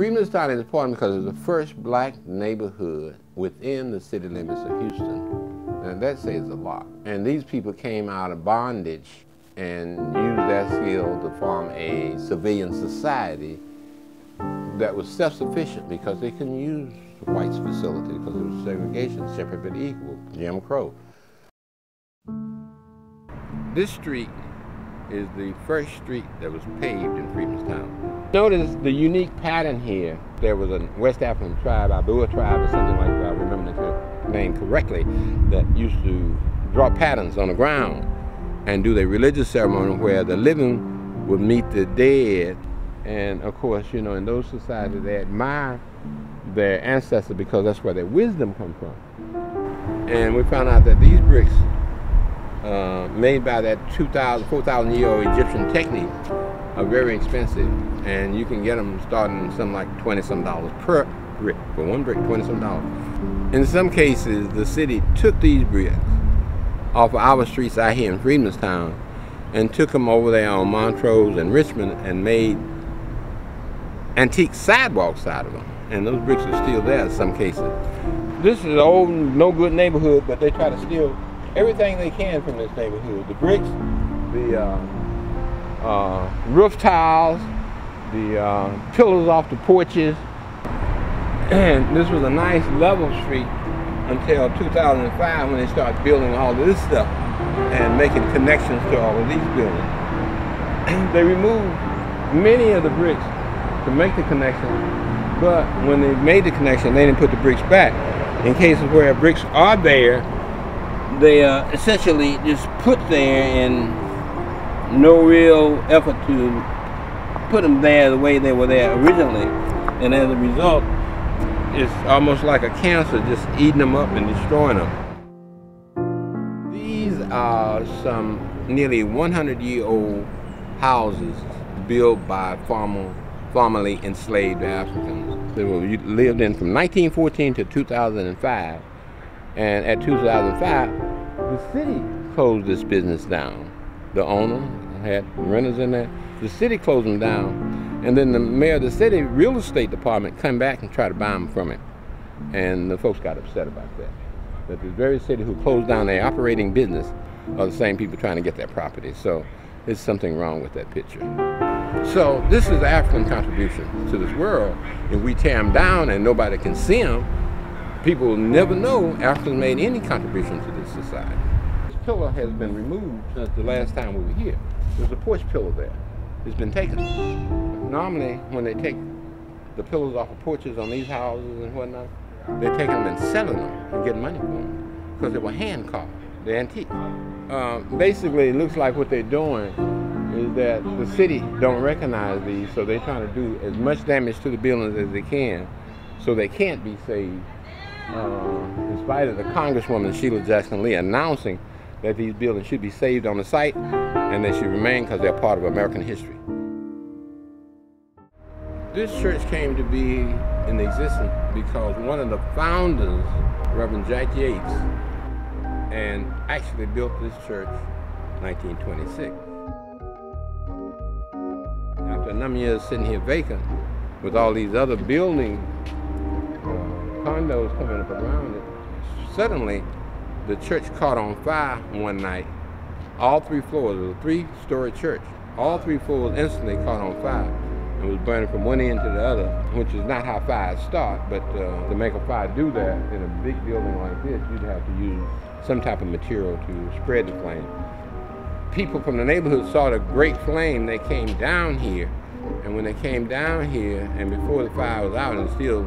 Freedmanstown is important because it's the first black neighborhood within the city limits of Houston. And that says a lot. And these people came out of bondage and used their skill to form a civilian society that was self-sufficient because they couldn't use the whites' facility because it was segregation, separate but equal, Jim Crow. This street is the first street that was paved in Freedmanstown. Notice the unique pattern here. There was a West African tribe, Abua tribe or something like that, I remember the name correctly, that used to draw patterns on the ground and do their religious ceremony where the living would meet the dead. And of course, you know, in those societies, they admire their ancestors because that's where their wisdom comes from. And we found out that these bricks, made by that 2,000, 4,000-year-old Egyptian technique, are very expensive. And you can get them starting something like $20-some per brick. For one brick, $20-some. In some cases, the city took these bricks off of our streets out here in Freedmanstown and took them over there on Montrose and Richmond and made antique sidewalks out of them. And those bricks are still there in some cases. This is an old, no-good neighborhood, but they try to steal everything they can from this neighborhood. The bricks, the roof tiles, the pillars off the porches. And this was a nice level street until 2005 when they started building all of this stuff and making connections to all of these buildings. They removed many of the bricks to make the connection, but when they made the connection, they didn't put the bricks back. In cases where bricks are there, they are essentially just put there and no real effort to put them there the way they were there originally. And as a result, it's almost like a cancer just eating them up and destroying them. These are some nearly 100-year-old houses built by formerly enslaved Africans. They lived in from 1914 to 2005. And at 2005, the city closed this business down. The owner had renters in there. The city closed them down. And then the mayor of the city real estate department come back and try to buy them from it. And the folks got upset about that. That the very city who closed down their operating business are the same people trying to get their property. So there's something wrong with that picture. So this is the African contribution to this world. If we tear them down and nobody can see them, people will never know Africans made any contribution to this society. This pillar has been removed since the last time we were here. There's a porch pillar there. It's been taken. Normally, when they take the pillars off of porches on these houses and whatnot, they're taking them and selling them and getting money for them because they were hand carved. They're antique. Basically, it looks like what they're doing is that the city don't recognize these, so they're trying to do as much damage to the buildings as they can so they can't be saved. In spite of the Congresswoman Sheila Jackson Lee announcing that these buildings should be saved on the site and they should remain because they're part of American history. This church came to be in existence because one of the founders, Reverend Jack Yates, and actually built this church in 1926. After a number of years sitting here vacant with all these other buildings, condos coming up around it, suddenly the church caught on fire one night. All 3 floors, it was a 3-story church. All 3 floors instantly caught on fire and was burning from one end to the other, which is not how fires start, but to make a fire do that in a big building like this, you'd have to use some type of material to spread the flame. People from the neighborhood saw the great flame, they came down here, and when they came down here, and before the fire was out and still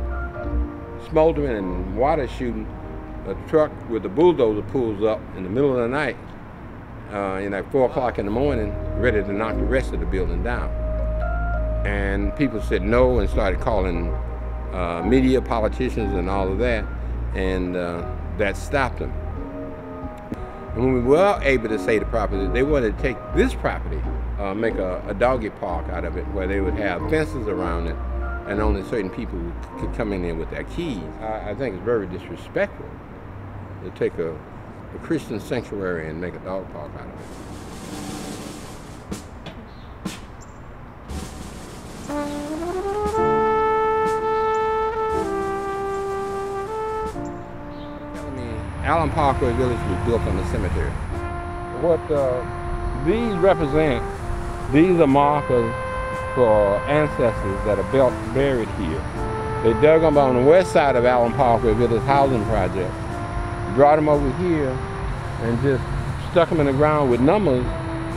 smoldering and water shooting, a truck with the bulldozer pulls up in the middle of the night, like 4 o'clock in the morning, ready to knock the rest of the building down. And people said no and started calling media, politicians, and all of that, and that stopped them. And when we were able to save the property, they wanted to take this property, make a doggy park out of it, where they would have fences around it, and only certain people could come in there with their keys. I think it's very disrespectful to take a Christian sanctuary and make a dog park out of it. Allen Parkway Village was built on the cemetery. What these represent, these are markers for ancestors that are buried here. They dug them on the west side of Allen Parkway Village housing project, brought them over here, and just stuck them in the ground with numbers,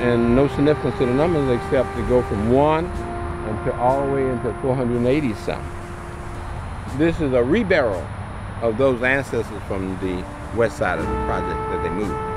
and no significance to the numbers except to go from 1 until all the way into 480 something. This is a reburial of those ancestors from the west side of the project that they moved.